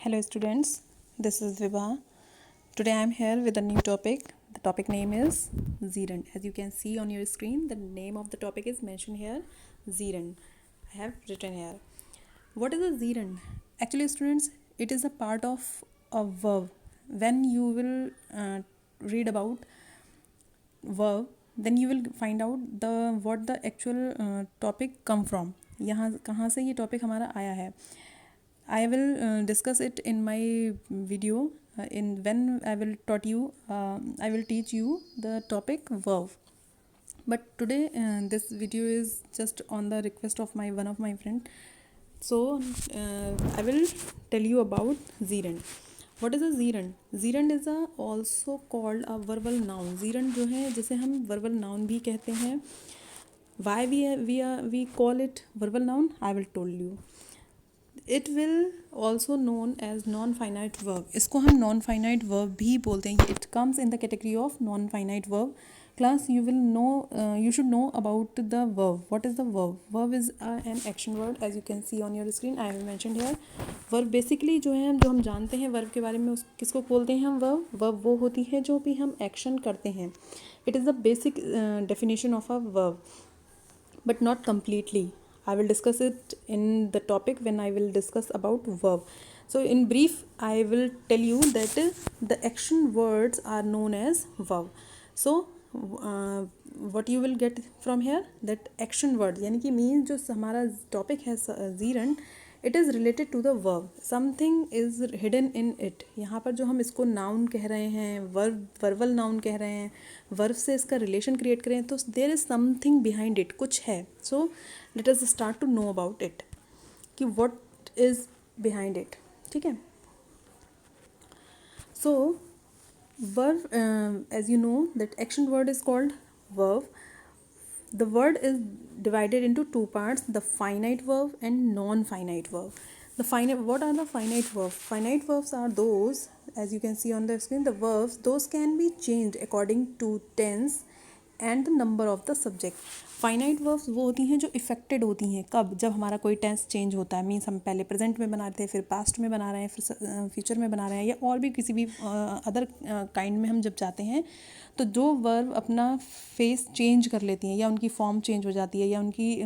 Hello students, this is Vibha. Today I am here with a new topic. The topic name is Xerund. As you can see on your screen, the name of the topic is mentioned here, Xerund. I have written here. What is a Xerund? Actually students, it is a part of a verb. When you will read about verb, then you will find out what the actual topic come from. यहाँ कहाँ से ये topic हमारा आया है. I will discuss it in my video. When I will I will teach you the topic verb. But today this video is just on the request of one of my friend. So I will tell you about Xerund. What is a Xerund? Xerund is also called a verbal noun. Xerund जो है जिसे हम verbal noun भी कहते हैं. Why we call it verbal noun? I will tell you. It will also known as non finite verb. इसको हम non finite verb भी बोलते हैं. It comes in the category of non finite verb. Class you should know about the verb. What is the verb? Verb is an action word. As you can see on your screen, I have mentioned here. Verb basically जो हम जानते हैं verb के बारे में, किसको बोलते हैं हम verb? Verb वो होती है जो भी हम action करते हैं. It is the basic definition of a verb, but not completely. I will discuss it in the topic when I will discuss about verb. So in brief, I will tell you that the action words are known as verb. So what you will get from here, that action words यानी कि means जो हमारा topic है Xerund, it is related to the verb. Something is hidden in it. यहाँ पर जो हम इसको noun कह रहे हैं, verbal noun कह रहे हैं, verb से इसका relation create करें, तो there is something behind it. कुछ है. So let us start to know about it कि what is behind it. ठीक है. So verb, as you know that action word is called verb. The word is divided into two parts, the finite verb and non-finite verb. What are the finite verbs? Finite verbs are those, as you can see on the screen, the verbs, those can be changed according to tense and the number of the subject. Finite verbs वो होती हैं जो affected होती हैं. कब? जब हमारा कोई टेंस चेंज होता है. मीन्स हम पहले प्रेजेंट में बना रहे थे, फिर पास्ट में बना रहे हैं, फिर फ्यूचर में बना रहे हैं, या और भी किसी भी अदर काइंड में हम जब जाते हैं, तो जो वर्ब अपना फेस चेंज कर लेती हैं, या उनकी फॉर्म चेंज हो जाती है, या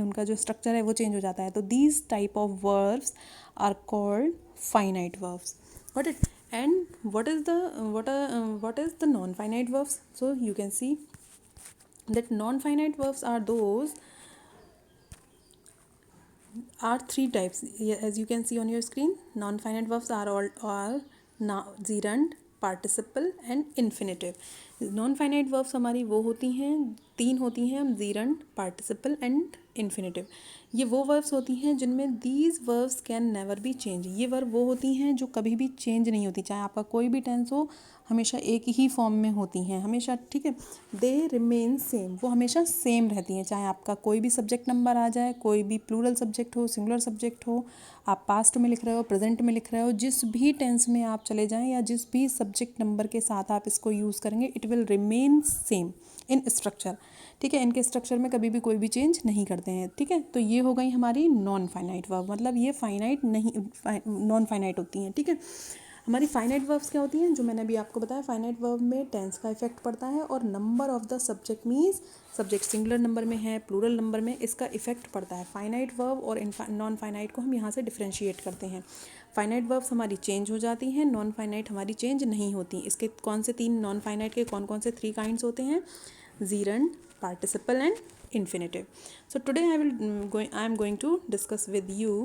उनका जो स्ट्रक्चर है वो चेंज हो जाता है, तो these type of verbs are called finite verbs. Got it? And what is the non-finite verbs? So you can see that non-finite verbs are three types. As you can see on your screen, non-finite verbs are all gerund, participle and infinitive. Non-finite verbs हमारी वो होती हैं, तीन होती हैं, gerund, participle and infinitive. ये वो verbs होती हैं जिनमें these verbs can never be change. ये वर्ब वो होती हैं जो कभी भी चेंज नहीं होती, चाहे आपका कोई भी टेंस हो, हमेशा एक ही फॉर्म में होती हैं हमेशा. ठीक है. They remain same. वो हमेशा सेम रहती हैं, चाहे आपका कोई भी सब्जेक्ट नंबर आ जाए, कोई भी प्लूरल सब्जेक्ट हो, सिंगुलर सब्जेक्ट हो, आप पास्ट में लिख रहे हो, प्रेजेंट में लिख रहे हो, जिस भी टेंस में आप चले जाएँ या जिस भी सब्जेक्ट नंबर के साथ आप इसको यूज़ करेंगे, it will remain same in structure. ठीक है. इनके स्ट्रक्चर में कभी भी कोई भी चेंज नहीं करते हैं. ठीक है. तो ये हो गई हमारी नॉन फाइनाइट वर्ब. मतलब ये फाइनाइट नहीं, नॉन फाइनाइट होती हैं. ठीक है. हमारी फाइनाइट वर्ब्स क्या होती हैं, जो मैंने अभी आपको बताया. फाइनाइट वर्ब में टेंस का इफेक्ट पड़ता है और number of the subject means subject singular number में है, प्लूरल नंबर में, इसका इफेक्ट पड़ता है. फाइनाइट वर्ब और नॉन फाइनाइट को हम यहाँ से डिफ्रेंशिएट करते हैं. फाइनाइट वर्ब्स हमारी चेंज हो जाती हैं, नॉन फाइनाइट हमारी चेंज नहीं होती. इसके कौन से तीन, नॉन फाइनाइट के कौन कौन से थ्री काइंड्स होते हैं? Gerund, participle and infinitive. So today I am going to discuss with you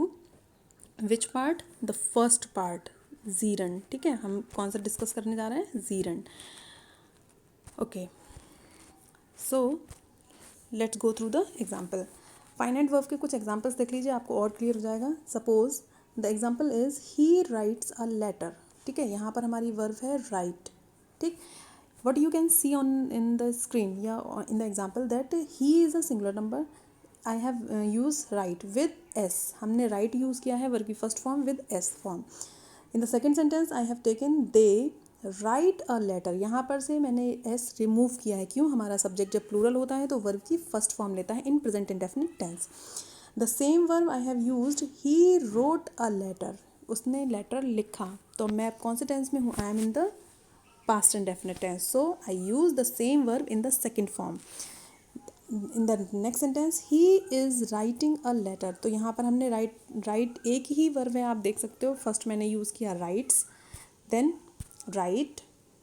which part? The first part, Gerund. ठीक है. हम कौन सा डिस्कस करने जा रहे हैं? Gerund. Okay. So let's go through the example. Finite verb के कुछ examples देख लीजिए, आपको और क्लियर हो जाएगा. Suppose the example is he writes a letter. ठीक है. यहाँ पर हमारी verb है write. ठीक. What you can see in the screen, in the example, that he is a singular number. I have used write with s. हमने write use किया है verb की first form with s form. In the second sentence I have taken they write a letter. यहाँ पर से मैंने s remove किया है. क्यों? हमारा subject जब plural होता है तो verb की first form लेता है in present indefinite tense. The same verb I have used he wrote a letter. उसने लेटर लिखा, तो मैं कौन से टेंस में हूँ, I am in the past indefinite tense, so I use the same verb in the second form. In the next sentence he is writing a letter, तो यहाँ पर हमने राइट एक ही वर्ब है, आप देख सकते हो. फर्स्ट मैंने यूज़ किया writes, then write,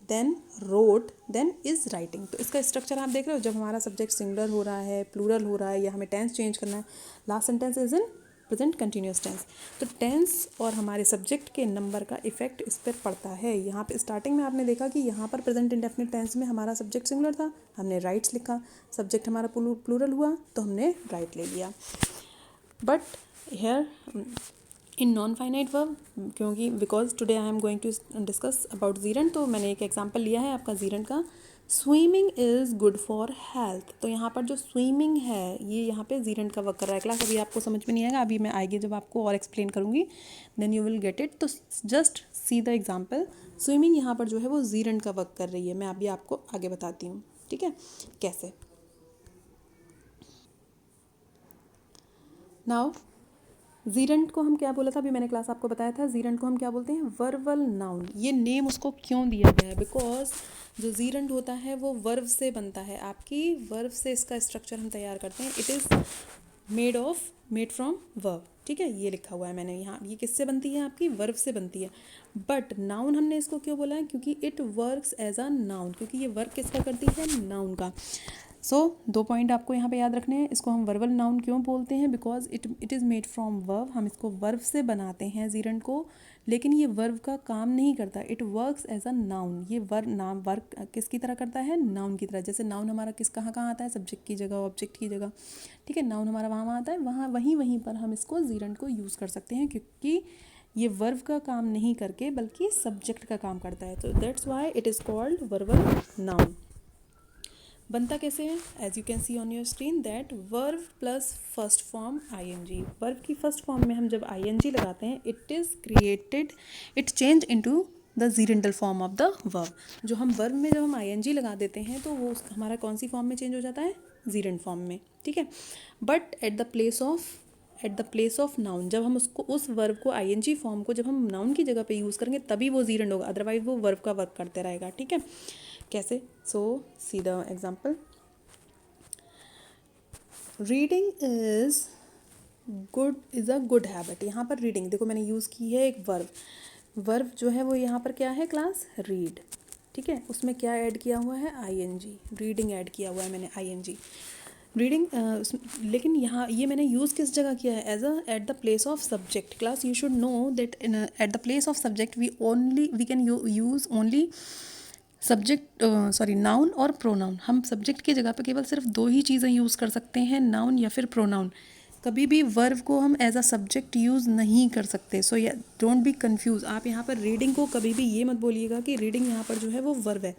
then wrote, then is writing. तो इसका स्ट्रक्चर आप देख रहे हो, जब हमारा सब्जेक्ट सिंगुलर हो रहा है, प्लूरल हो रहा है, या हमें टेंस चेंज करना है. Last sentence is in present continuous tense. तो टेंस और हमारे सब्जेक्ट के नंबर का इफेक्ट इस पर पड़ता है. यहाँ पे स्टार्टिंग में आपने देखा कि यहाँ पर प्रेजेंट इंडेफिनिट टेंस में हमारा सब्जेक्ट सिंगुलर था, हमने राइट्स लिखा. सब्जेक्ट हमारा प्लूरल हुआ तो हमने राइट ले लिया. But here in non finite verb, क्योंकि because today I am going to discuss about gerund, तो मैंने एक एग्जांपल लिया है आपका जीरेंट का. Swimming is good for health. तो यहाँ पर जो स्विमिंग है ये यहाँ पे जीरेंट का वर्क कर रहा है. क्लास अभी आपको समझ में नहीं आएगा, अभी मैं आएगी जब आपको और एक्सप्लेन करूँगी, then you will get it. तो just see the example. Swimming यहाँ पर जो है वो जीरेंट का वर्क कर रही है. मैं अभी आपको आगे बताती हूँ, ठीक है, कैसे. नाउ जीरेंट को हम क्या बोला था, अभी मैंने क्लास आपको बताया था. जीरेंट को हम क्या बोलते हैं, वर्बल नाउन. ये नेम उसको क्यों दिया गया है, बिकॉज जो जीरेंट होता है वो वर्ब से बनता है. आपकी वर्ब से इसका स्ट्रक्चर हम तैयार करते हैं. It is made from verb, ठीक है, ये लिखा हुआ है मैंने यहाँ. ये किससे बनती है, आपकी वर्ब से बनती है. बट नाउन हमने इसको क्यों बोला है, क्योंकि it works as a noun, क्योंकि ये वर्क किसका करती है, नाउन का. सो 2 पॉइंट आपको यहाँ पे याद रखने हैं. इसको हम वर्बल नाउन क्यों बोलते हैं, because it is made from verb. हम इसको वर्ब से बनाते हैं जीरेंट को, लेकिन ये वर्ब का काम नहीं करता. It works as a noun. ये वर्क किसकी तरह करता है, नाउन की तरह. जैसे नाउन हमारा कहाँ कहाँ आता है, सब्जेक्ट की जगह, ऑब्जेक्ट की जगह, ठीक है. नाउन हमारा वहाँ आता है, वहीं पर हम इसको जीरेंट को यूज़ कर सकते हैं, क्योंकि ये वर्ब का काम नहीं करके बल्कि सब्जेक्ट का काम करता है. तो that's why it is called verbal noun. बनता कैसे है, as you can see on your screen that verb plus first form ING. Verb की फर्स्ट फॉर्म में हम जब आईएनजी लगाते हैं, it change into the gerundial form of the verb. जो हम वर्ब में जब हम आईएनजी लगा देते हैं तो वो हमारा कौन सी फॉर्म में चेंज हो जाता है, जीरेंट फॉर्म में, ठीक है. But at the place of noun, जब हम उसको उस वर्ब को आईएनजी फॉर्म को जब हम नाउन की जगह पे यूज़ करेंगे तभी वो जीरेंट होगा, अदरवाइज वो वर्ब का वर्क करते रहेगा, ठीक है. कैसे, so see the example. Reading is a good habit. यहाँ पर रीडिंग देखो मैंने यूज़ की है एक वर्ब जो है वो यहाँ पर क्या है, क्लास रीड, ठीक है. उसमें क्या ऐड किया हुआ है, आईएनजी. रीडिंग ऐड किया हुआ है मैंने, आईएनजी रीडिंग. लेकिन यहाँ ये मैंने यूज़ किस जगह किया है, at the place of subject. Class you should know that at the place of subject we can use only subject noun और प्रोनाउन. हम सब्जेक्ट की जगह पे केवल सिर्फ 2 ही चीज़ें यूज़ कर सकते हैं, नाउन या फिर प्रोनाउन. कभी भी वर्ब को हम एज अ सब्जेक्ट यूज़ नहीं कर सकते. सो या डोंट बी कन्फ्यूज़. आप यहाँ पर रीडिंग को कभी भी ये मत बोलिएगा कि रीडिंग यहाँ पर जो है वो वर्ब है.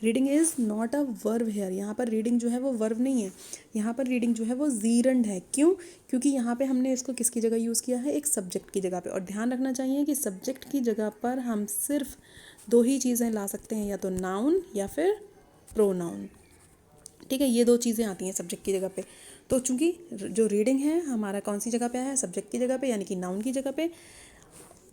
Reading is not a verb here. यहाँ पर रीडिंग जो है वो वर्ब नहीं है. यहाँ पर रीडिंग जो है वो जीरेंट है. क्यों, क्योंकि यहाँ पे हमने इसको किसकी जगह यूज़ किया है, एक सब्जेक्ट की जगह पे. और ध्यान रखना चाहिए कि सब्जेक्ट की जगह पर हम सिर्फ 2 ही चीज़ें ला सकते हैं, या तो नाउन या फिर प्रोनाउन, ठीक है. ये 2 चीज़ें आती हैं सब्जेक्ट की जगह पे. तो चूंकि जो रीडिंग है हमारा कौन सी जगह पे है, सब्जेक्ट की जगह पे, यानी कि नाउन की जगह पे,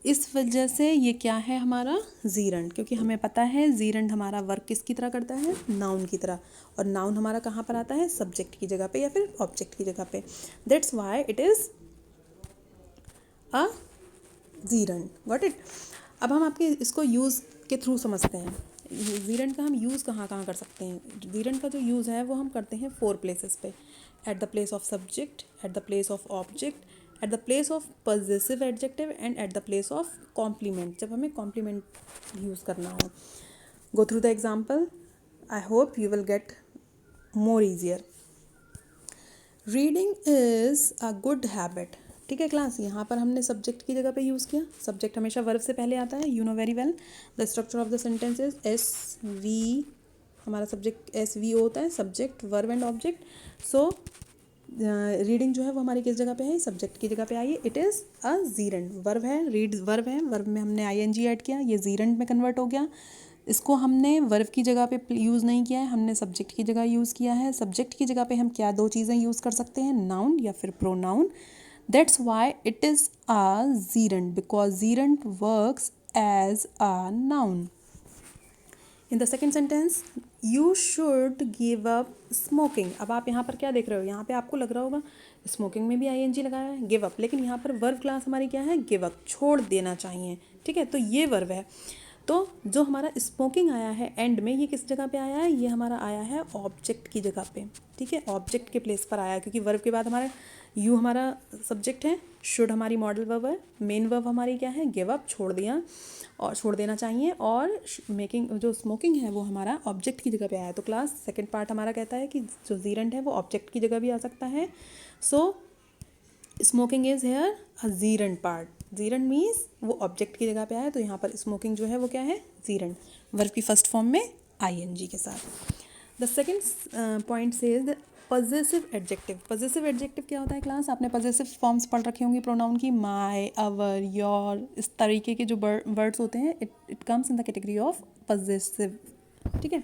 इस वजह से ये क्या है हमारा, जीरेंट. क्योंकि हमें पता है जीरेंट हमारा वर्क किसकी तरह करता है, नाउन की तरह. और नाउन हमारा कहाँ पर आता है, सब्जेक्ट की जगह पे या फिर ऑब्जेक्ट की जगह पे. That's why it is a gerund. Got it. अब हम आपके इसको यूज़ के थ्रू समझते हैं. जीरेंट का हम यूज़ कहाँ कहाँ कर सकते हैं. जीरेंट का जो यूज़ है वो हम करते हैं 4 प्लेसेस पे. At the place of subject, at the place of object, at the place of possessive adjective and at the place of complement, जब हमें कॉम्प्लीमेंट यूज़ करना हो. Go through the example. I hope you will get more easier. Reading is a good habit, ठीक है class. यहाँ पर हमने subject की जगह पे यूज़ किया. सब्जेक्ट हमेशा वर्ब से पहले आता है, you know very well. The structure of the sentence is SV. हमारा सब्जेक्ट SVO होता है, subject verb and object. So reading जो है वो हमारी किस जगह पे है, सब्जेक्ट की जगह पे आई है. It is a gerund. Verb है, रीड वर्ब है, वर्ब में हमने ING ऐड किया, ये जीरेंट में कन्वर्ट हो गया. इसको हमने वर्ब की जगह पे यूज़ नहीं किया है, हमने सब्जेक्ट की जगह यूज़ किया है. सब्जेक्ट की जगह पे हम क्या 2 चीज़ें यूज़ कर सकते हैं, नाउन या फिर pronoun. That's why it is a gerund, because gerund works as a noun. In the second sentence, you should give up smoking. अब आप यहाँ पर क्या देख रहे हो, यहाँ पे आपको लग रहा होगा स्मोकिंग में भी ing लगाया है, गिव अप, लेकिन यहाँ पर वर्ब क्लास हमारी क्या है, गिव अप, छोड़ देना चाहिए, ठीक है, तो ये वर्ब है। तो जो हमारा स्मोकिंग आया है एंड में, ये किस जगह पे आया है, ये हमारा आया है ऑब्जेक्ट की जगह पे, ठीक है, ऑब्जेक्ट के प्लेस पर आया है, क्योंकि वर्ब के बाद हमारा यू हमारा सब्जेक्ट है, शुड हमारी मॉडल वर्ब है, मेन वर्ब हमारी क्या है, गिव अप, छोड़ दिया और छोड़ देना चाहिए, और मेकिंग जो स्मोकिंग है वो हमारा ऑब्जेक्ट की जगह पे आया है। तो क्लास सेकंड पार्ट हमारा कहता है कि जो जीरेंट है वो ऑब्जेक्ट की जगह भी आ सकता है। So smoking is here a gerund part. Gerund means वो ऑब्जेक्ट की जगह पे आया है, तो यहाँ पर स्मोकिंग जो है वो क्या है, जीरेंट, वर्ब की फर्स्ट फॉर्म में ing के साथ। The second point says possessive adjective. Possessive adjective क्या होता है क्लास, आपने पजेसिव फॉर्म्स पढ़ रखी होंगी प्रोनाउन की, माई, अवर, योर, इस तरीके के जो वर्ड्स होते हैं, it comes in the category of possessive, ठीक है।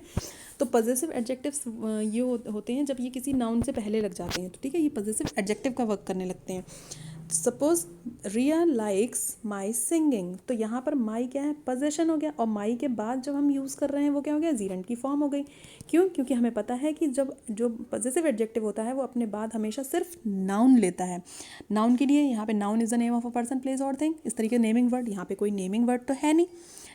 तो पजेसिव एडजेक्टिव्स ये होते हैं जब ये किसी नाउन से पहले लग जाते हैं, तो ठीक है, ये पजेसिव एडजेक्टिव का वर्क करने लगते हैं। Suppose Riya likes my singing, तो यहाँ पर माई क्या है, पोजेशन हो गया, और माई के बाद जब हम यूज़ कर रहे हैं वो क्या हो गया, जीरेंट की फॉर्म हो गई। क्यों, क्योंकि हमें पता है कि जब जो पजेसिव एडजेक्टिव होता है वो अपने बाद हमेशा सिर्फ नाउन लेता है। नाउन के लिए यहाँ पे noun is the name of a person, place और थिंग, इस तरीके नेमिंग वर्ड, यहाँ पे कोई नेमिंग वर्ड तो है नहीं,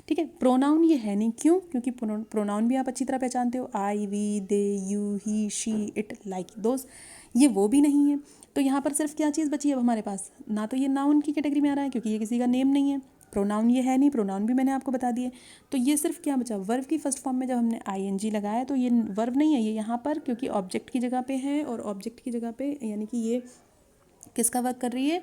ठीक है। प्रोनाउन ये है नहीं, क्यों, क्योंकि प्रोनाउन भी आप अच्छी तरह पहचानते हो, I, we, they, you, he, she, it, like, दोस्त, ये वो भी नहीं है। तो यहाँ पर सिर्फ क्या चीज़ बची है अब हमारे पास, ना तो ये नाउन की कैटेगरी में आ रहा है क्योंकि ये किसी का नेम नहीं है, प्रोनाउन ये है नहीं, प्रोनाउन भी मैंने आपको बता दिए, तो ये सिर्फ क्या बचा, वर्ब की फर्स्ट फॉर्म में जब हमने ing लगाया तो ये वर्ब नहीं है, ये यहाँ पर क्योंकि ऑब्जेक्ट की जगह पे है, और ऑब्जेक्ट की जगह पे यानी कि ये किसका वर्क कर रही है,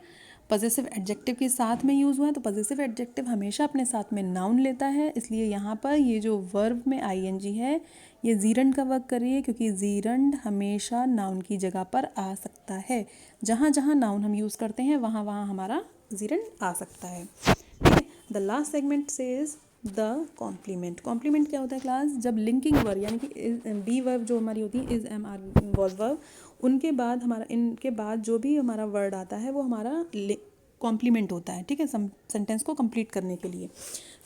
पजेसिव एडजेक्टिव के साथ में यूज़ हुआ है। तो पजेसिव एडजेक्टिव हमेशा अपने साथ में नाउन लेता है, इसलिए यहाँ पर ये जो वर्ब में ing है ये जीरंड का वर्क कर रही है, क्योंकि जीरंड हमेशा नाउन की जगह पर आ सकता है, जहाँ जहाँ नाउन हम यूज़ करते हैं वहाँ वहाँ हमारा जीरंड आ सकता है, ठीक है। The last segment says the complement. Complement क्या होता है क्लास, जब लिंकिंग वर्ब यानी कि बी वर्ब जो हमारी होती है, is, am, are, was verb, उनके बाद हमारा, इनके बाद जो भी हमारा वर्ड आता है वो हमारा कॉम्प्लीमेंट होता है, ठीक है, सेंटेंस को कंप्लीट करने के लिए।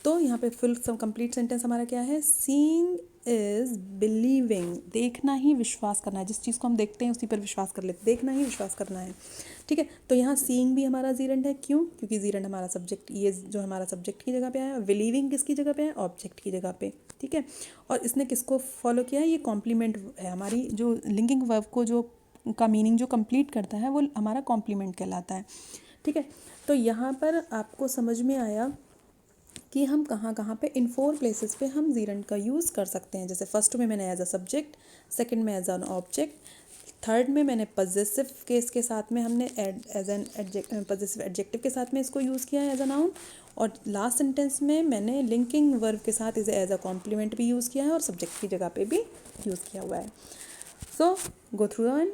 तो यहाँ पे फुल कंप्लीट सेंटेंस हमारा क्या है, सीइंग इज बिलीविंग, देखना ही विश्वास करना है, जिस चीज़ को हम देखते हैं उसी पर विश्वास कर लेते, देखना ही विश्वास करना है, ठीक है। तो यहाँ सीइंग भी हमारा जीरेंड है, क्यों, क्योंकि जीरेंड हमारा सब्जेक्ट, ये जो हमारा सब्जेक्ट की जगह पे है, बिलीविंग किसकी जगह पे है, ऑब्जेक्ट की जगह पे, ठीक है। और इसने किसको फॉलो किया है, ये कॉम्प्लीमेंट है, हमारी जो लिंकिंग वर्ब को जो का मीनिंग जो कंप्लीट करता है वो हमारा कॉम्प्लीमेंट कहलाता है, ठीक है। तो यहाँ पर आपको समझ में आया कि हम कहाँ कहाँ पे इन 4 प्लेसेस पे हम जीरेंड का यूज़ कर सकते हैं। जैसे फर्स्ट में मैंने एज अ सब्जेक्ट, सेकंड में एज एन ऑब्जेक्ट, थर्ड में मैंने पजेसिव केस के साथ में हमने एज एन पजेसिव एडजेक्टिव के साथ में इसको यूज़ किया है एज अ नाउन, और लास्ट सेंटेंस में मैंने लिंकिंग वर्ब के साथ इसे एज अ कॉम्प्लीमेंट भी यूज़ किया है और सब्जेक्ट की जगह पे भी यूज़ किया हुआ है। सो go through an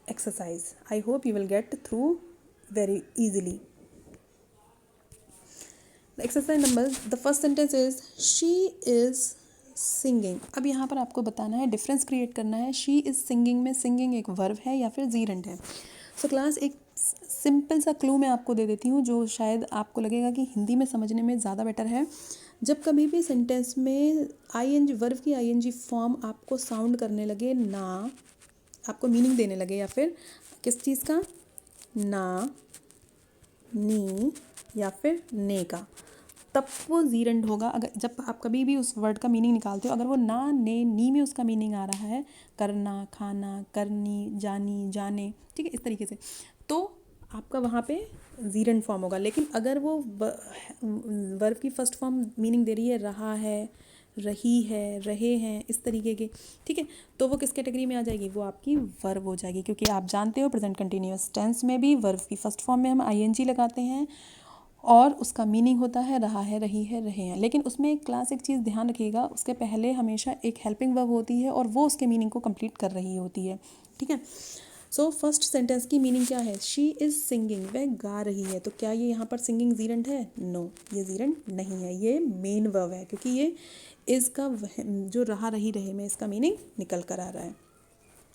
exercise. I hope you will get through very easily. The exercise number, the first sentence is she is singing. अब यहाँ पर आपको बताना है, डिफरेंस क्रिएट करना है, she is singing में singing एक वर्ब है या फिर जीरेंड है। सो क्लास एक सिंपल सा क्लू मैं आपको दे देती हूँ जो शायद आपको लगेगा कि हिंदी में समझने में ज़्यादा बेटर है। जब कभी भी सेंटेंस में ing वर्ब की ing फॉर्म आपको साउंड करने लगे, ना आपको मीनिंग देने लगे, या फिर किस चीज़ का, ना, नी या फिर ने का, तब वो जीरेंड होगा। अगर जब आप कभी भी उस वर्ड का मीनिंग निकालते हो, अगर वो ना, ने, नी में उसका मीनिंग आ रहा है, करना, खाना, करनी, जानी, जाने, ठीक है, इस तरीके से, तो आपका वहाँ पे जीरेंड फॉर्म होगा। लेकिन अगर वो वर्ब की फर्स्ट फॉर्म मीनिंग दे रही है, रहा है, रही है, रहे हैं, इस तरीके के, ठीक है, तो वो किस कैटेगरी में आ जाएगी, वो आपकी वर्ब हो जाएगी। क्योंकि आप जानते हो प्रेजेंट कंटिन्यूअस टेंस में भी वर्ब की फर्स्ट फॉर्म में हम ing लगाते हैं और उसका मीनिंग होता है रहा है, रही है, रहे हैं। लेकिन उसमें एक क्लास एक चीज़ ध्यान रखिएगा, उसके पहले हमेशा एक हेल्पिंग वर्ब होती है और वो उसके मीनिंग को कंप्लीट कर रही होती है, ठीक है। सो फर्स्ट सेंटेंस की मीनिंग क्या है, शी इज़ सिंगिंग, वह गा रही है। तो क्या ये यहाँ पर सिंगिंग जीरेंड है, नो, ये जीरेंड नहीं है, ये मेन वर्ब है, क्योंकि ये इसका जो रहा, रही, रहे में इसका मीनिंग निकल कर आ रहा है।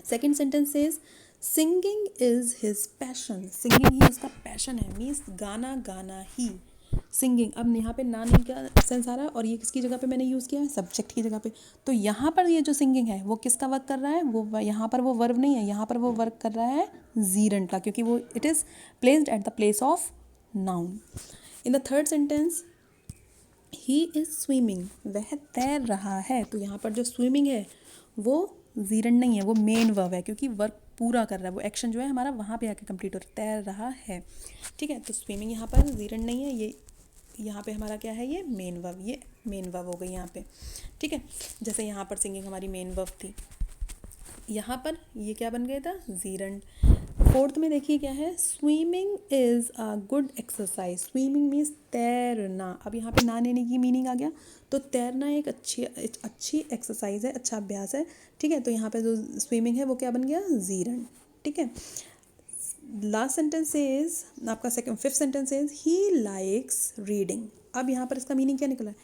Second sentence is singing is his passion, singing ही उसका पैशन है, मीन्स गाना गाना ही सिंगिंग। अब यहाँ पे ना नहीं का सेंस आ रहा है और ये किसकी जगह पे मैंने यूज़ किया है, सब्जेक्ट की जगह पे। तो यहाँ पर ये जो सिंगिंग है वो किसका वर्क कर रहा है, वो यहाँ पर वो वर्ब नहीं है, यहाँ पर वो वर्क कर रहा है जीरंड का, क्योंकि वो it is placed at the place of noun. In the third sentence he is swimming, वह तैर रहा है। तो यहाँ पर जो स्विमिंग है वो जीरंड नहीं है, वो मेन वर्ब है, क्योंकि वर्क पूरा कर रहा है, वो एक्शन जो है हमारा वहाँ पे आके कंप्लीट हो रहा है, तैर रहा है। ठीक है, तो स्विमिंग यहाँ पर जीरंड नहीं है, ये यहाँ पे हमारा क्या है, ये मेन वर्ब, ये मेन वर्ब हो गई यहाँ पे। ठीक है, जैसे यहाँ पर सिंगिंग हमारी मेन वर्ब थी, यहाँ पर ये क्या बन गया था, जीरंड। फोर्थ में देखिए क्या है, swimming is a good exercise. Swimming means तैरना। अब यहाँ पे ना लेने की मीनिंग आ गया, तो तैरना एक अच्छी एक्सरसाइज है, अच्छा अभ्यास है। ठीक है, तो यहाँ पे जो स्विमिंग है वो क्या बन गया, जीरंड। ठीक है, लास्ट सेंटेंस इज आपका fifth sentence is he likes reading. अब यहाँ पर इसका मीनिंग क्या निकला है,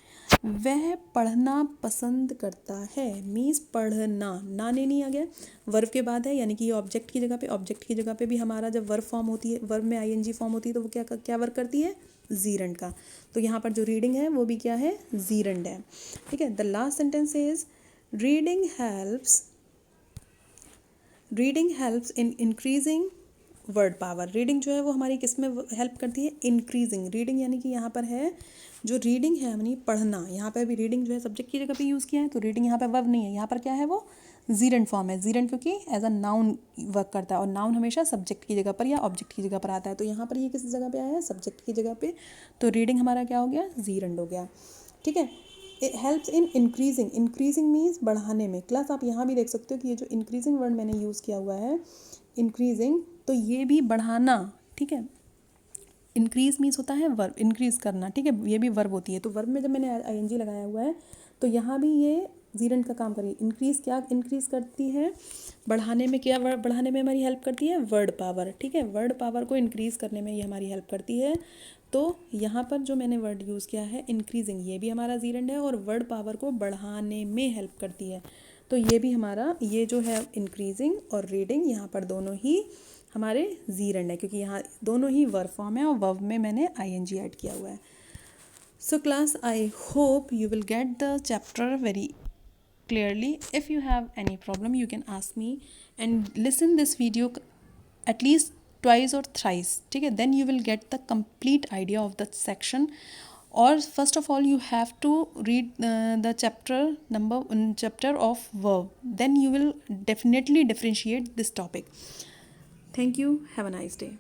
वह पढ़ना पसंद करता है, मीन्स पढ़ना, ना ने नहीं आ गया, वर्ब के बाद है, यानी कि ये ऑब्जेक्ट की जगह पे, ऑब्जेक्ट की जगह पे भी हमारा जब वर्ब फॉर्म होती है, वर्ब में आईएनजी फॉर्म होती है, तो वो क्या क्या वर्क करती है, जीरंड का। तो यहाँ पर जो रीडिंग है वो भी क्या है, जीरंड है। ठीक है, the last sentence is reading helps in increasing word power. Reading जो है वो हमारी किस में हेल्प करती है, इंक्रीजिंग। रीडिंग यानी कि यहाँ पर है जो रीडिंग है यानी पढ़ना, यहाँ पर भी रीडिंग जो है सब्जेक्ट की जगह पे यूज़ किया है, तो रीडिंग यहाँ पर वर्ब नहीं है, यहाँ पर क्या है, वो जीरंड फॉर्म है। जीरंड क्योंकि एज अ नाउन वर्क करता है, और नाउन हमेशा सब्जेक्ट की जगह पर या ऑब्जेक्ट की जगह पर आता है, तो यहाँ पर ये किस जगह पे आया है, सब्जेक्ट की जगह पे, तो रीडिंग हमारा क्या हो गया, जीरंड हो गया। ठीक है, it helps in increasing, increasing means बढ़ाने में। क्लास आप यहाँ भी देख सकते हो कि ये जो इंक्रीजिंग वर्ड मैंने यूज़ किया हुआ है, इंक्रीजिंग, तो ये भी बढ़ाना। ठीक है, इंक्रीज मीन्स होता है वर्ब, इंक्रीज करना। ठीक है, ये भी वर्ब होती है, तो वर्ब में जब मैंने आईएनजी लगाया हुआ है तो यहाँ भी ये जीरंड का काम करिए। इंक्रीज क्या इंक्रीज करती है, बढ़ाने में, क्या बढ़ाने में हमारी हेल्प करती है, वर्ड पावर। ठीक है, वर्ड पावर को इंक्रीज करने में ये हमारी हेल्प करती है। तो यहाँ पर जो मैंने वर्ड यूज़ किया है इंक्रीजिंग, ये भी हमारा जीरंड है, और वर्ड पावर को बढ़ाने में हेल्प करती है, तो ये भी हमारा, ये जो है इंक्रीजिंग और रीडिंग, यहाँ पर दोनों ही हमारे जीरंड है, क्योंकि यहाँ दोनों ही वर्ब फॉर्म है और वर्ब में मैंने आईएनजी ऐड किया हुआ है। So class, I hope you will get the chapter very clearly. If you have any problem, you can ask me and listen this video at least twice or thrice. ठीक है, then you will get the complete idea of the section. Or first of all, you have to read the chapter of verb. Then you will definitely differentiate this topic. Thank you. Have a nice day.